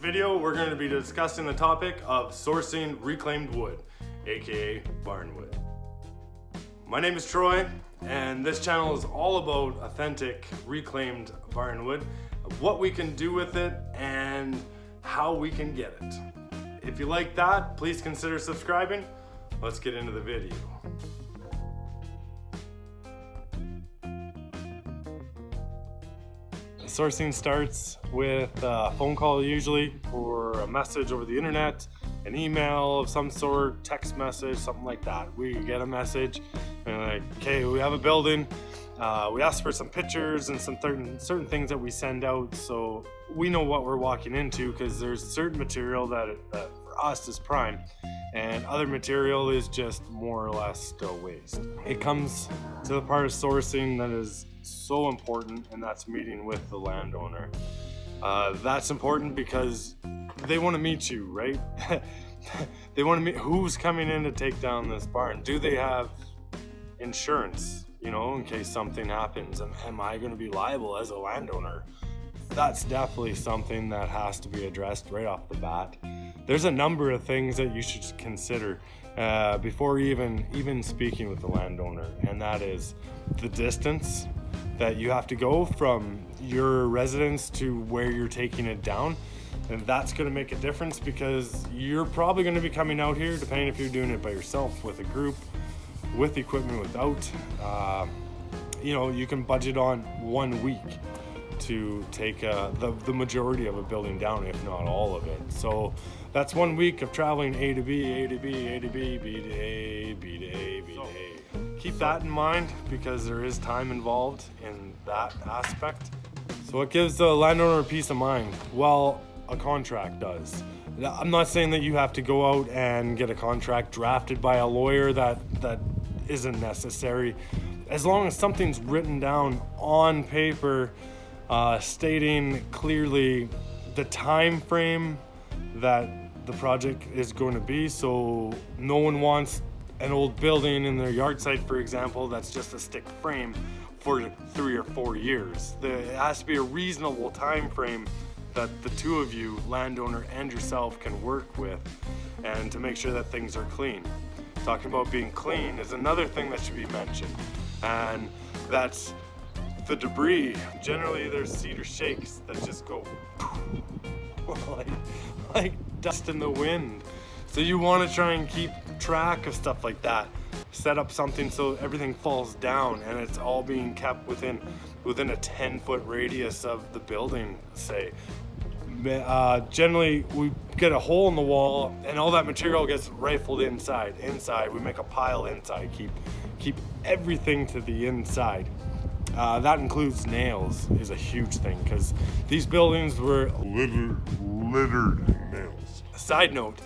video, we're going to be discussing the topic of sourcing reclaimed wood, aka Barnwood. My name is Troy, and this channel is all about authentic reclaimed Barnwood, what we can do with it, and how we can get it. If you like that, please consider subscribing. Let's get into the video. Sourcing starts with a phone call usually, or a message over the internet, an email of some sort, text message, something like that. We get a message and like, okay, we have a building. We ask for some pictures and some certain things that we send out, so we know what we're walking into, because there's certain material that for us is prime, and other material is just more or less still waste. It comes to the part of sourcing that is so important, and that's meeting with the landowner. That's important because they want to meet you, right? They want to meet who's coming in to take down this barn. Do they have insurance, in case something happens? And am I going to be liable as a landowner? That's definitely something that has to be addressed right off the bat. There's a number of things that you should consider before even speaking with the landowner, and that is the distance that you have to go from your residence to where you're taking it down. And that's going to make a difference, because you're probably going to be coming out here, depending if you're doing it by yourself, with a group, with equipment, without. You can budget on 1 week to take the majority of a building down, if not all of it. So that's 1 week of traveling A to B, A to B, A to B, B to A, B to A, B to A. Keep that in mind, because there is time involved in that aspect. So what gives the landowner peace of mind? Well, a contract does. I'm not saying that you have to go out and get a contract drafted by a lawyer. That isn't necessary. As long as something's written down on paper, stating clearly the time frame that the project is going to be. So no one wants an old building in their yard site, for example, that's just a stick frame for 3 or 4 years. It has to be a reasonable time frame that the two of you, landowner and yourself, can work with, and to make sure that things are clean. Talking about being clean is another thing that should be mentioned, and that's the debris. Generally there's cedar shakes that just go like dust in the wind. So you want to try and keep track of stuff like that. Set up something so everything falls down and it's all being kept within a 10-foot radius of the building, say. Generally, we get a hole in the wall and all that material gets rifled inside. We make a pile inside. Keep everything to the inside. That includes nails, is a huge thing, because these buildings were littered nails. Side note,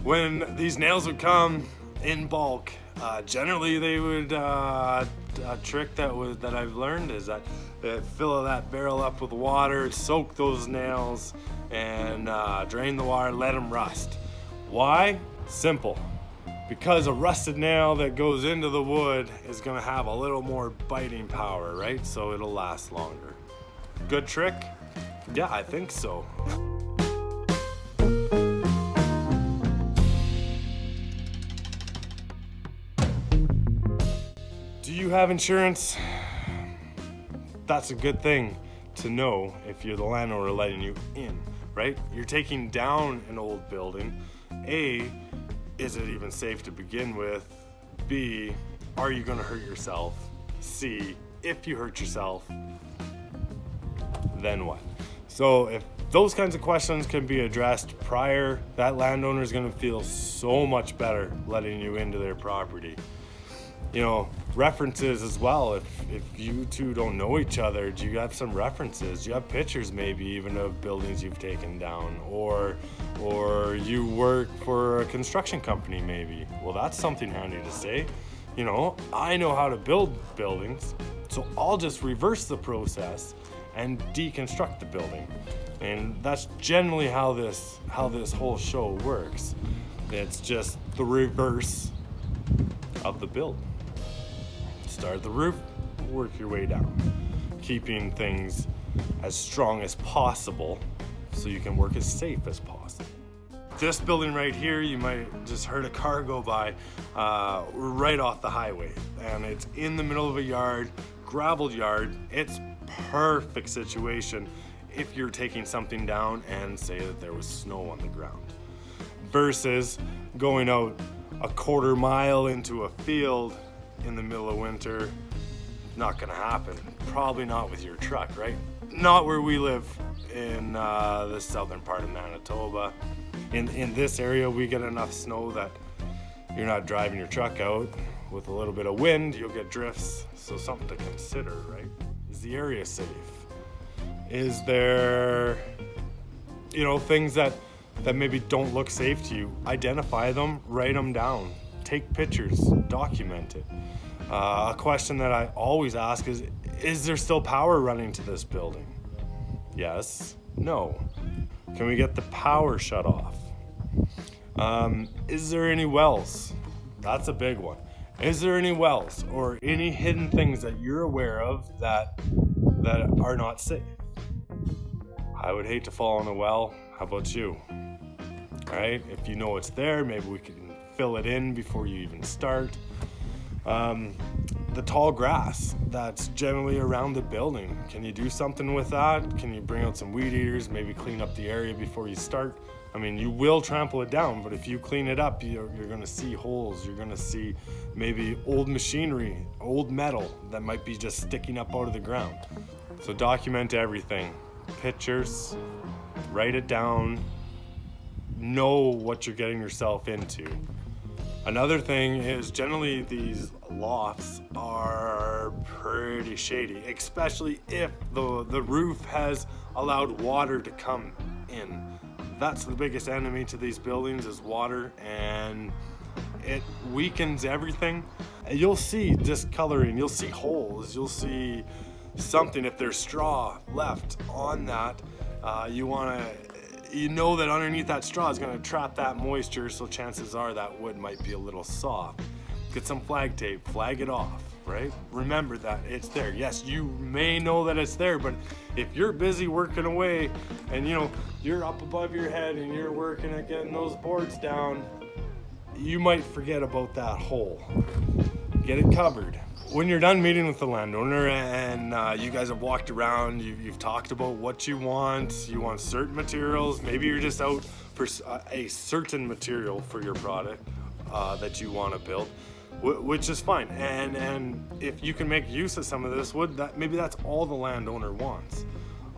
when these nails would come in bulk, generally they would, a trick that I've learned is that they fill that barrel up with water, soak those nails, and drain the water, let them rust. Why? Simple. Because a rusted nail that goes into the wood is going to have a little more biting power, right? So it'll last longer. Good trick? Yeah, I think so. Do you have insurance? That's a good thing to know if you're the landowner letting you in, right? You're taking down an old building. A, is it even safe to begin with? B, are you going to hurt yourself? C, if you hurt yourself, then what? So if those kinds of questions can be addressed prior, that landowner is going to feel so much better letting you into their property. References as well. If you two don't know each other, do you have some references? Do you have pictures maybe even of buildings you've taken down? Or you work for a construction company maybe? Well, that's something handy to say. I know how to build buildings, so I'll just reverse the process and deconstruct the building. And that's generally how this whole show works. It's just the reverse of the build. Start at the roof, work your way down, keeping things as strong as possible so you can work as safe as possible. This building right here, you might just heard a car go by right off the highway, and it's in the middle of a yard, graveled yard. It's perfect situation if you're taking something down and say that there was snow on the ground, versus going out a quarter mile into a field in the middle of winter. Not gonna happen. Probably not with your truck, right? Not where we live in the southern part of Manitoba. In this area, we get enough snow that you're not driving your truck out. With a little bit of wind, you'll get drifts. So something to consider, right? Is the area safe? Is there, things that maybe don't look safe to you? Identify them, write them down, take pictures, document it. A question that I always ask is there still power running to this building? Yes, no. Can we get the power shut off? Is there any wells? That's a big one. Is there any wells or any hidden things that you're aware of that are not safe? I would hate to fall in a well. How about you? All right, if you know it's there, maybe we can fill it in before you even start. The tall grass that's generally around the building, can you do something with that? Can you bring out some weed eaters, maybe clean up the area before you start? I mean, you will trample it down, but if you clean it up, you're gonna see holes, you're gonna see maybe old machinery, old metal that might be just sticking up out of the ground. So document everything, pictures, write it down, know what you're getting yourself into. Another thing is generally these lofts are pretty shady, especially if the roof has allowed water to come in. That's the biggest enemy to these buildings is water, and it weakens everything. You'll see discoloring, you'll see holes, you'll see something. If there's straw left on that, you know that underneath that straw is going to trap that moisture, so chances are that wood might be a little soft. Get some flag tape, flag it off, right? Remember that it's there. Yes, you may know that it's there, but if you're busy working away and you're up above your head and you're working at getting those boards down, you might forget about that hole. Get it covered. When you're done meeting with the landowner and you guys have walked around, you've talked about what you want certain materials, maybe you're just out for a certain material for your product that you want to build, which is fine. And if you can make use of some of this wood, maybe that's all the landowner wants.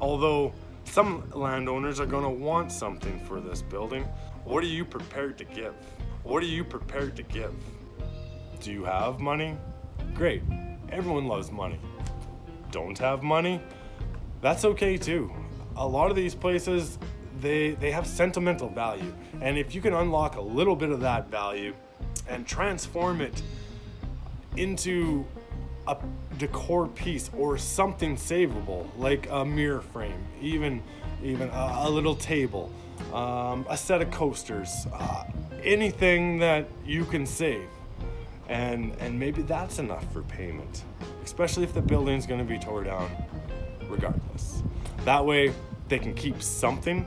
Although some landowners are going to want something for this building. What are you prepared to give? What are you prepared to give? Do you have money? Great. Everyone loves money. Don't have money? That's okay too. A lot of these places, they have sentimental value. And if you can unlock a little bit of that value and transform it into a decor piece or something savable, like a mirror frame, even a little table, a set of coasters, anything that you can save. And maybe that's enough for payment, especially if the building's going to be tore down regardless. That way they can keep something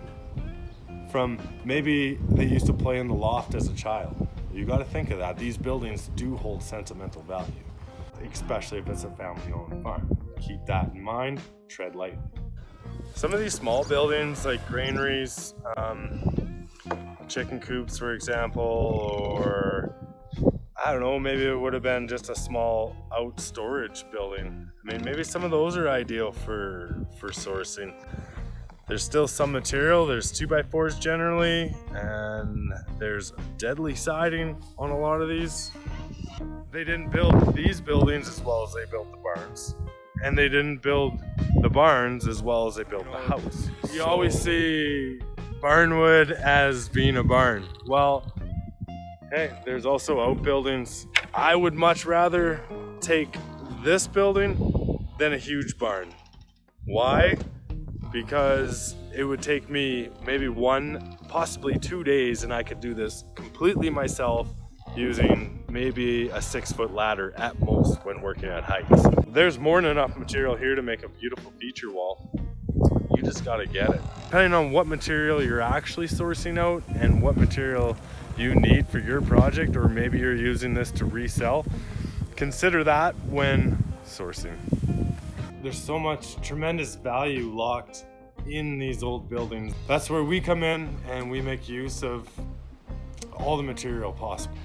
from maybe they used to play in the loft as a child. You got to think of that. These buildings do hold sentimental value, especially if it's a family-owned farm. Keep that in mind, tread lightly. Some of these small buildings like granaries, chicken coops for example, or I don't know, maybe it would have been just a small out storage building. I mean, maybe some of those are ideal for sourcing. There's still some material, there's 2x4s generally, and there's deadly siding on a lot of these. They didn't build these buildings as well as they built the barns. And they didn't build the barns as well as they built the house. You always see Barnwood as being a barn. Well, hey, there's also outbuildings. I would much rather take this building than a huge barn. Why? Because it would take me maybe 1, possibly 2 days, and I could do this completely myself using maybe a 6-foot ladder at most when working at heights. There's more than enough material here to make a beautiful feature wall. you just got to get it. Depending on what material you're actually sourcing out and what material you need for your project, or maybe you're using this to resell, consider that when sourcing. There's so much tremendous value locked in these old buildings. That's where we come in and we make use of all the material possible.